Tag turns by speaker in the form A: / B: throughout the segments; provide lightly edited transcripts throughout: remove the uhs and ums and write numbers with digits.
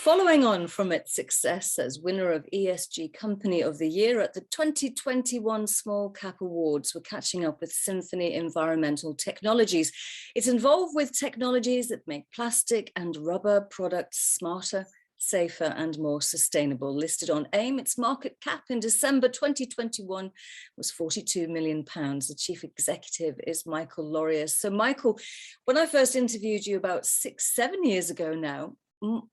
A: Following on from its success as winner of ESG Company of the Year at the 2021 Small Cap Awards, we're catching up with Symphony Environmental Technologies. It's involved with technologies that make plastic and rubber products smarter, safer and more sustainable. Listed on AIM, its market cap in December 2021 was £42 million. The chief executive is Michael Laurier. So Michael, when I first interviewed you about 6-7 years ago now,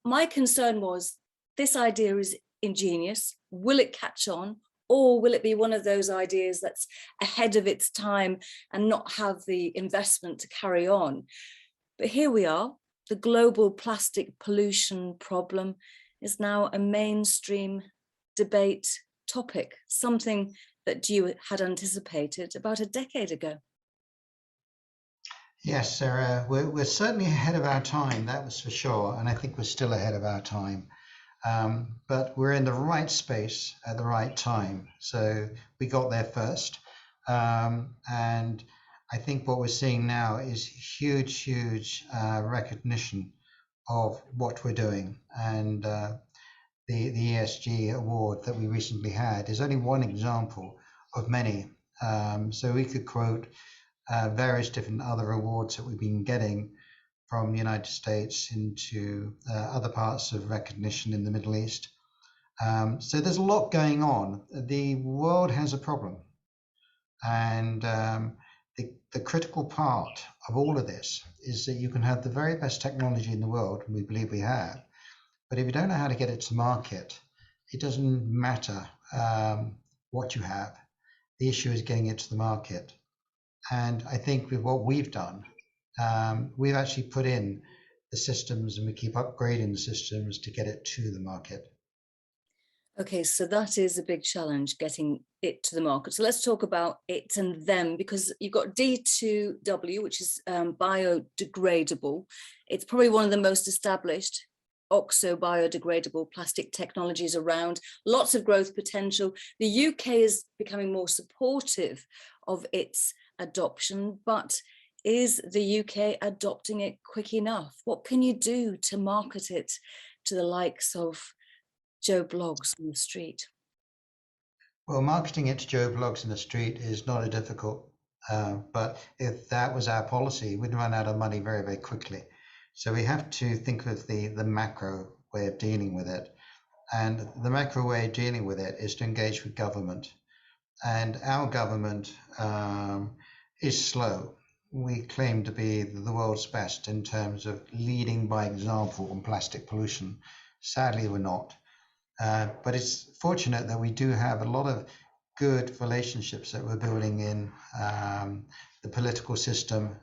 A: my concern was this idea is ingenious. Will it catch on? Or will it be one of those ideas that's ahead of its time and not have the investment to carry on? But here we are. The global plastic pollution problem is now a mainstream debate topic, something that you had anticipated about a decade ago.
B: Yes, Sarah, we're certainly ahead of our time, that was for sure, and I think we're still ahead of our time. But we're in the right space at the right time, so we got there first. And I think what we're seeing now is huge recognition of what we're doing. And the ESG award that we recently had is only one example of many. So we could quote various different other awards that we've been getting from the United States into other parts of recognition in the Middle East. So there's a lot going on. The world has a problem. And the critical part of all of this is that you can have the very best technology in the world, and we believe we have, but if you don't know how to get it to market, it doesn't matter what you have. The issue is getting it to the market. And I think with what we've done, we've actually put in the systems and we keep upgrading the systems to get it to the market.
A: Okay, so that is a big challenge, getting it to the market. So let's talk about it and them, because you've got D2W, which is biodegradable. It's probably one of the most established oxo-biodegradable plastic technologies around, lots of growth potential. The UK is becoming more supportive of its adoption, but is the UK adopting it quick enough? What can you do to market it to the likes of Joe Bloggs on the street?
B: Well, marketing it to Joe Bloggs in the street is not a difficult, but if that was our policy, we'd run out of money very quickly. So we have to think of the macro way of dealing with it. And the macro way of dealing with it is to engage with government. And our government is slow. We claim to be the world's best in terms of leading by example on plastic pollution. Sadly, we're not. But it's fortunate that we do have a lot of good relationships that we're building in the political system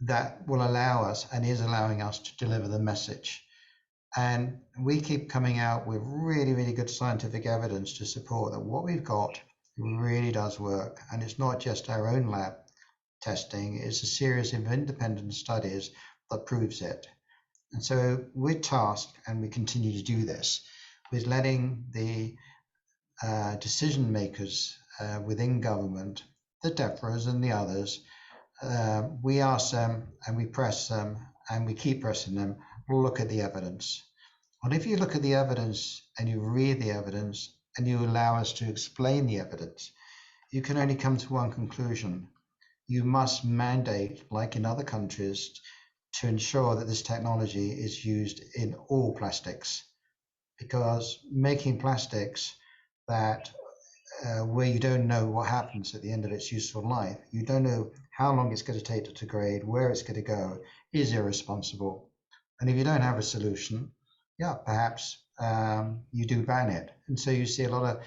B: that will allow us and is allowing us to deliver the message. And we keep coming out with really good scientific evidence to support that what we've got really does work. And it's not just our own lab testing, it's a series of independent studies that proves it. And so we're tasked, and we continue to do this, with letting the decision makers within government, the DEFRAs and the others, we ask them and we press them and we keep pressing them, look at the evidence. And if you look at the evidence and you read the evidence and you allow us to explain the evidence, you can only come to one conclusion. You must mandate, like in other countries, to ensure that this technology is used in all plastics, because making plastics that where you don't know what happens at the end of its useful life, you don't know how long it's going to take to degrade, where it's going to go, is irresponsible. And if you don't have a solution, yeah, perhaps you do ban it. And so you see a lot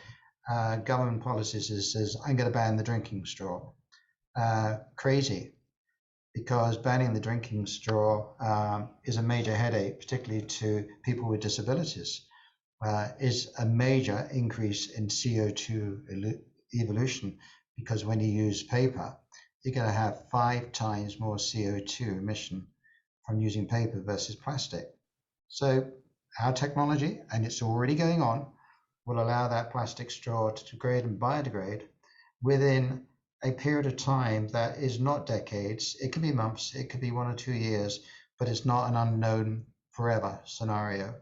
B: of government policies that says, I'm going to ban the drinking straw. Crazy. Because banning the drinking straw is a major headache, particularly to people with disabilities, is a major increase in CO2 evolution, because when you use paper, you're going to have 5 times more CO2 emission from using paper versus plastic. So our technology, and it's already going on, will allow that plastic straw to degrade and biodegrade within a period of time that is not decades. It could be months, it could be 1 or 2 years, but it's not an unknown forever scenario.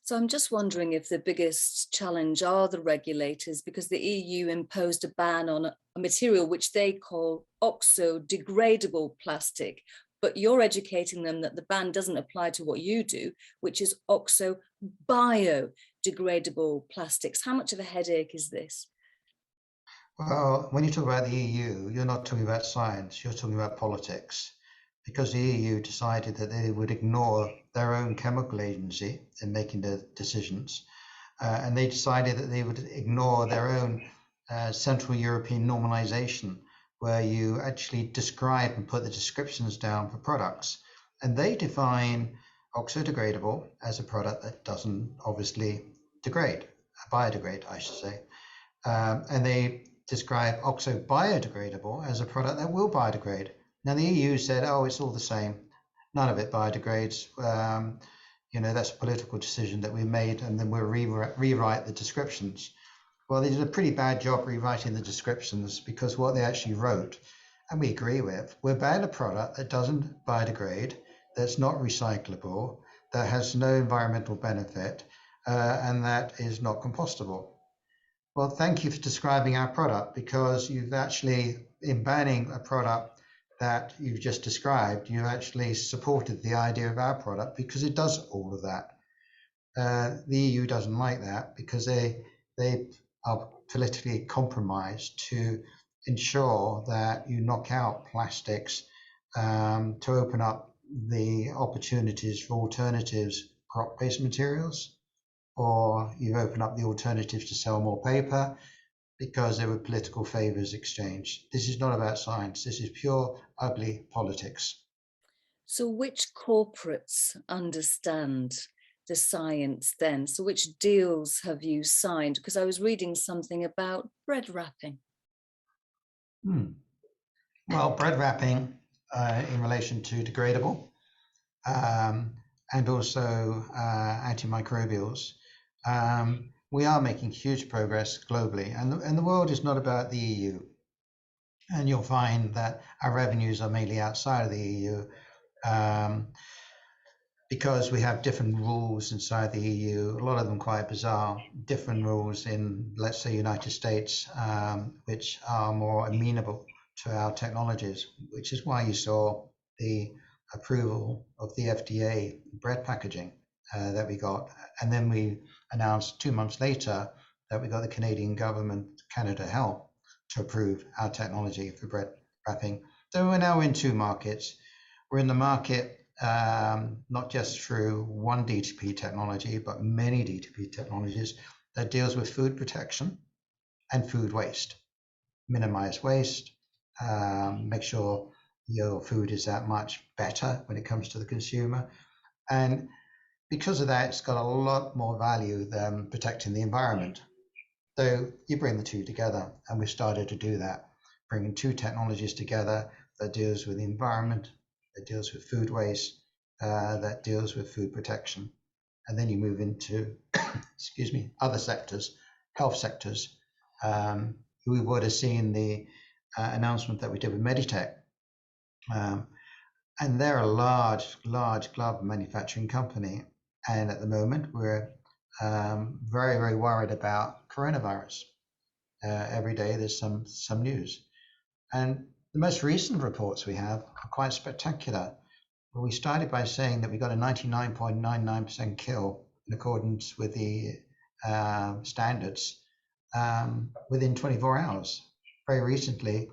A: So I'm just wondering if the biggest challenge are the regulators, because the EU imposed a ban on a material which they call oxo-degradable plastic, but you're educating them that the ban doesn't apply to what you do, which is oxo-biodegradable plastics. How much of a headache is this?
B: Well, when you talk about the EU, you're not talking about science, you're talking about politics. Because the EU decided that they would ignore their own chemical agency in making the decisions, and they decided that they would ignore their own Central European normalization, where you actually describe and put the descriptions down for products. And they define oxo-degradable as a product that doesn't obviously degrade, biodegrade, I should say. And they describe oxo-biodegradable as a product that will biodegrade. Now the EU said, oh, it's all the same. None of it biodegrades. That's a political decision that we made, and then we'll rewrite the descriptions. Well, they did a pretty bad job rewriting the descriptions, because what they actually wrote, and we agree with, we're buying a product that doesn't biodegrade, that's not recyclable, that has no environmental benefit, and that is not compostable. Well, thank you for describing our product, because you've actually, in banning a product that you've just described, you actually supported the idea of our product, because it does all of that. The EU doesn't like that, because they are politically compromised to ensure that you knock out plastics, to open up the opportunities for alternatives, crop-based materials, or you open up the alternatives to sell more paper, because there were political favors exchanged. This is not about science. This is pure, ugly politics.
A: So which corporates understand the science then? So which deals have you signed? Because I was reading something about bread wrapping.
B: Well, bread wrapping in relation to degradable, and also antimicrobials. We are making huge progress globally, and the world is not about the EU. And you'll find that our revenues are mainly outside of the EU, because we have different rules inside the EU, a lot of them quite bizarre, different rules in, let's say, United States, which are more amenable to our technologies, which is why you saw the approval of the FDA bread packaging that we got. And then we announced 2 months later that we got the Canadian government, Canada Health, to approve our technology for bread wrapping. So we're now in 2 markets. We're in the market not just through one DTP technology, but many DTP technologies that deals with food protection and food waste. Minimize waste, make sure your food is that much better when it comes to the consumer. And because of that, it's got a lot more value than protecting the environment. So you bring the two together, and we've started to do that, bringing 2 technologies together that deals with the environment, that deals with food waste, that deals with food protection. And then you move into, excuse me, other sectors, health sectors. We would have seen the announcement that we did with Meditech. And they're a large glove manufacturing company. And at the moment, we're very, very worried about coronavirus. Every day there's some news. And the most recent reports we have are quite spectacular. Well, we started by saying that we got a 99.99% kill in accordance with the standards within 24 hours. Very recently,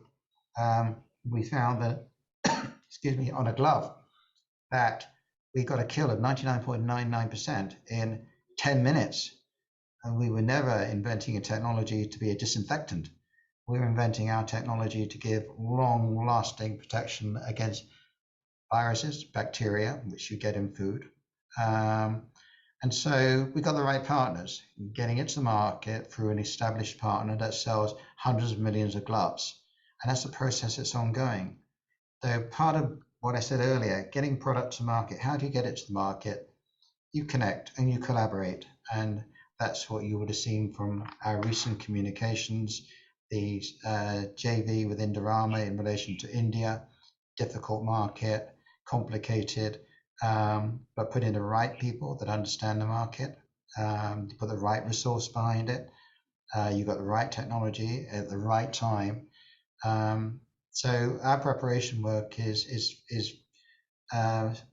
B: we found that, excuse me, on a glove, that we got a kill of 99.99% in 10 minutes. And we were never inventing a technology to be a disinfectant. We were inventing our technology to give long-lasting protection against viruses, bacteria, which you get in food. And so we got the right partners, getting it to the market through an established partner that sells hundreds of millions of gloves. And that's a process that's ongoing. So part of what I said earlier, getting product to market, how do you get it to the market? You connect and you collaborate. And that's what you would have seen from our recent communications, the JV with Indorama in relation to India, difficult market, complicated, but put in the right people that understand the market, put the right resource behind it. You've got the right technology at the right time. So our preparation work is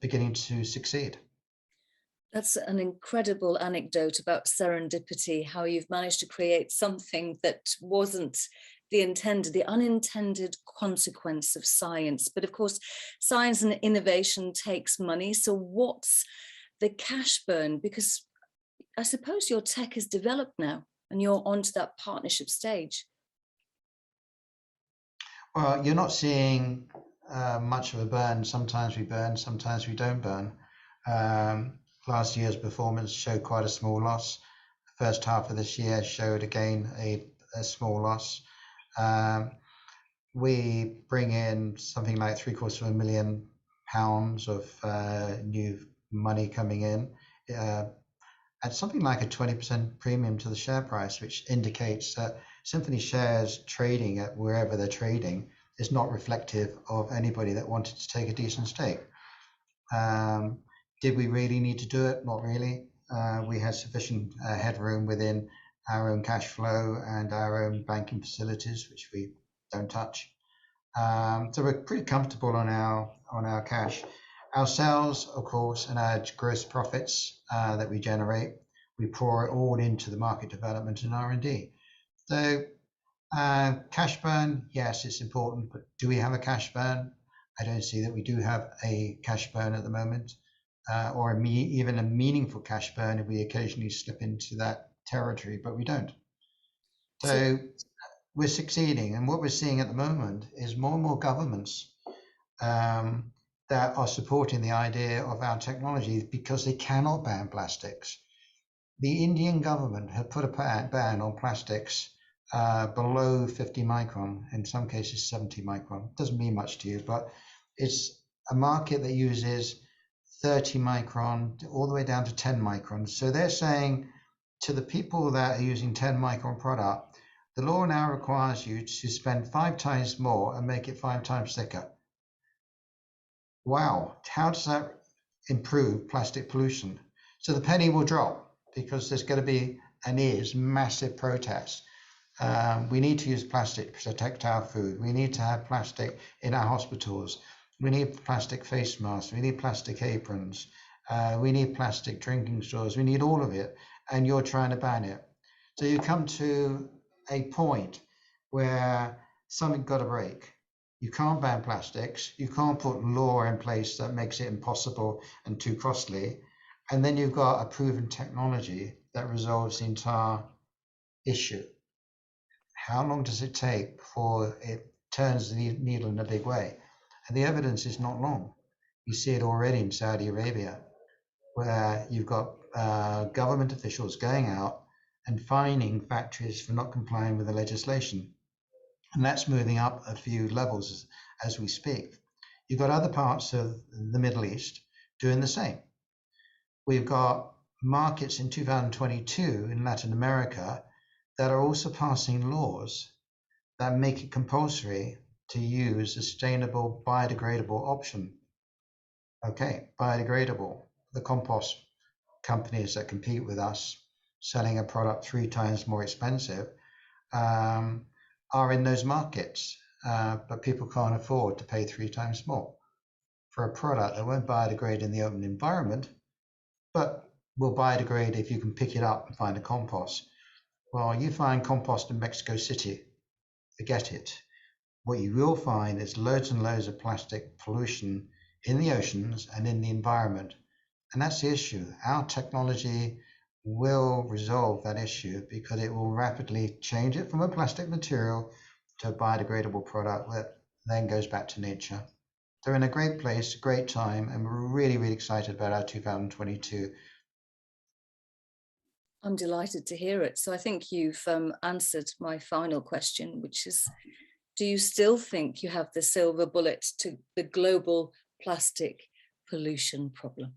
B: beginning to succeed.
A: That's an incredible anecdote about serendipity, how you've managed to create something that wasn't the unintended consequence of science. But of course, science and innovation takes money. So what's the cash burn? Because I suppose your tech is developed now and you're onto that partnership stage.
B: Well, you're not seeing much of a burn. Sometimes we burn, sometimes we don't burn. Last year's performance showed quite a small loss. The first half of this year showed again a small loss. We bring in something like £750,000 of new money coming in at something like a 20% premium to the share price, which indicates that Symphony shares trading at wherever they're trading is not reflective of anybody that wanted to take a decent stake. Did we really need to do it? Not really. We had sufficient headroom within our own cash flow and our own banking facilities, which we don't touch. So we're pretty comfortable on our cash. Our sales, of course, and our gross profits that we generate, we pour it all into the market development and R&D. So cash burn, yes, it's important, but do we have a cash burn? I don't see that we do have a cash burn at the moment, or even a meaningful cash burn if we occasionally slip into that territory, but we don't. So we're succeeding, and what we're seeing at the moment is more and more governments that are supporting the idea of our technology because they cannot ban plastics. The Indian government have put a ban on plastics below 50 micron, in some cases 70 micron. Doesn't mean much to you, but it's a market that uses 30 micron all the way down to 10 micron. So they're saying to the people that are using 10 micron product, the law now requires you to spend 5 times more and make it 5 times thicker. Wow, how does that improve plastic pollution? So the penny will drop because there's going to be and is massive protest. We need to use plastic to protect our food. We need to have plastic in our hospitals. We need plastic face masks. We need plastic aprons. We need plastic drinking straws. We need all of it. And you're trying to ban it. So you come to a point where something's got to break. You can't ban plastics. You can't put law in place that makes it impossible and too costly. And then you've got a proven technology that resolves the entire issue. How long does it take before it turns the needle in a big way? And the evidence is not long. You see it already in Saudi Arabia, where you've got government officials going out and fining factories for not complying with the legislation. And that's moving up a few levels as we speak. You've got other parts of the Middle East doing the same. We've got markets in 2022 in Latin America that are also passing laws that make it compulsory to use sustainable biodegradable option. Okay, biodegradable. The compost companies that compete with us selling a product 3 times more expensive are in those markets, but people can't afford to pay 3 times more for a product that won't biodegrade in the open environment, but will biodegrade if you can pick it up and find a compost. Well, you find compost in Mexico City, forget it. What you will find is loads and loads of plastic pollution in the oceans and in the environment. And that's the issue. Our technology will resolve that issue because it will rapidly change it from a plastic material to a biodegradable product that then goes back to nature. They're in a great place, a great time, and we're really, really excited about our 2022.
A: I'm delighted to hear it. So I think you've answered my final question, which is, do you still think you have the silver bullet to the global plastic pollution problem?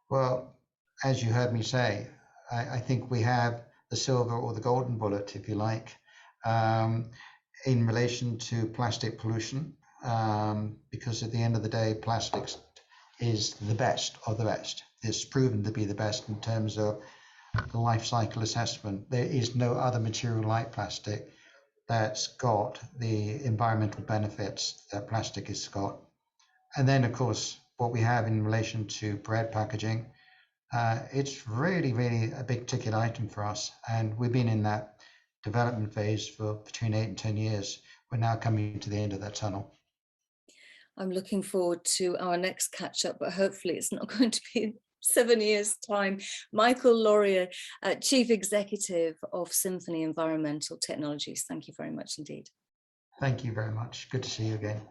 B: Well, as you heard me say, I think we have the silver or the golden bullet, if you like, in relation to plastic pollution, because at the end of the day, plastics is the best of the best. It's proven to be the best in terms of the life cycle assessment. There is no other material like plastic that's got the environmental benefits that plastic has got. And then, of course, what we have in relation to bread packaging, it's really, really a big ticket item for us. And we've been in that development phase for between 8 and 10 years. We're now coming to the end of that tunnel.
A: I'm looking forward to our next catch up, but hopefully it's not going to be in 7 years' time. Michael Laurier, Chief Executive of Symphony Environmental Technologies. Thank you very much indeed.
B: Thank you very much. Good to see you again.